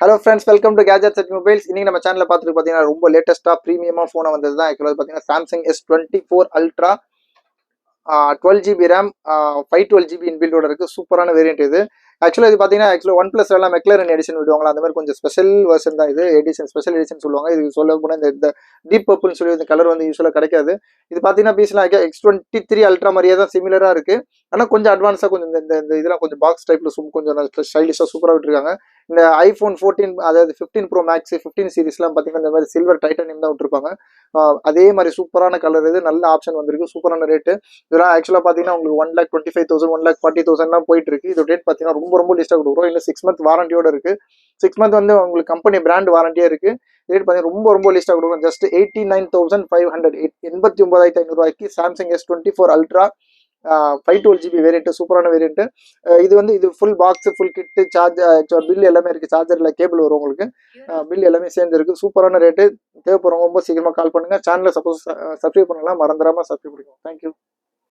Hello friends, welcome to gadgets at mobiles. இன்னைக்கு நம்ம சேனலில் பார்த்துட்டு பார்த்தீங்கன்னா ரொம்ப லேட்டஸ்ட்டாக ப்ரீமியமாக ஃபோனை வந்தது தான். ஆக்சுவலாக பார்த்தீங்கன்னா Samsung S24 ultra 12 GB RAM 512 GB இன்பில்டோட இருக்குது. சூப்பரான வேரியன்ட் இது. ஆக்சுவலாக இது பார்த்தீங்கன்னா ஒன் ப்ளஸ் எல்லாம் மெக்லரன் எடிஷன் விடுவாங்களா, அந்த மாதிரி கொஞ்சம் ஸ்பெஷல் வெர்ஷன் தான் இது. ஸ்பெஷல் எடிஷன் சொல்லுவாங்க. இது சொல்ல போனால் இந்த டீப் பர்பிள்னு சொல்லி இந்த கலர் வந்து யூஸ்வலாக கிடைக்காது. இது பார்த்தீங்கன்னா பீஸ்லாம் X23 அல்ட்ரா மாதிரியே தான் சிமிலராக இருக்குது. ஆனால் கொஞ்சம் அட்வான்ஸாக கொஞ்சம் இந்த இதெல்லாம் கொஞ்சம் பாக்ஸ் டைப்பில் கொஞ்சம் ஸ்டைலிஷாக சூப்பராக விட்டுருக்காங்க. இந்த ஐஃபோன் 14 அதாவது 15 ப்ரோ மேக்ஸ் 15 சீரிஸ்லாம் பார்த்தீங்கன்னா இந்த மாதிரி சில்வர் டைட்டானியம் தான் விட்டுருப்பாங்க. அதே மாதிரி சூப்பரான கலர் இது. நல்ல ஆப்ஷன் வந்திருக்கு. சூப்பரான ரேட்டு. இதெல்லாம் ஆக்சுவலாக பார்த்தீங்கன்னா உங்களுக்கு 1,25,000 1,40,000 போயிட்டு இருக்கு. இது ரேட் பார்த்தீங்கன்னா ரொம்ப லிஸ்ட்டாக கொடுக்குறோம். இன்னும் 6 மந்த் வாரண்டியோட இருக்கு. 6 மந்த் வந்து உங்களுக்கு கம்பெனி பிராண்ட் வாரண்டியே இருக்கு. ரேட் பார்த்தீங்கன்னா ரொம்ப லிஸ்ட்டாக கொடுக்குறோம். Just 89,500 89,500 Samsung S24 ultra 512 GB variant. சூப்பரான வேரியன்ட். இது full box full kit charge bill எல்லாமே இருக்கு. சார்ஜர்ல கேபிள் வரும் உங்களுக்கு. பில் எல்லாமே சேர்ந்து இருக்கு. சூப்பரான ரேட்டு. தேவைப்படுறவங்க ரொம்ப சீக்கிரமா கால் பண்ணுங்க. சேனலை சப்போஸ் சப்ஸ்கிரைப் பண்ணலாம், மறந்துடாம சப்ஸ்கிரைப் பண்ணிக்கோங்க. தேங்க்யூ.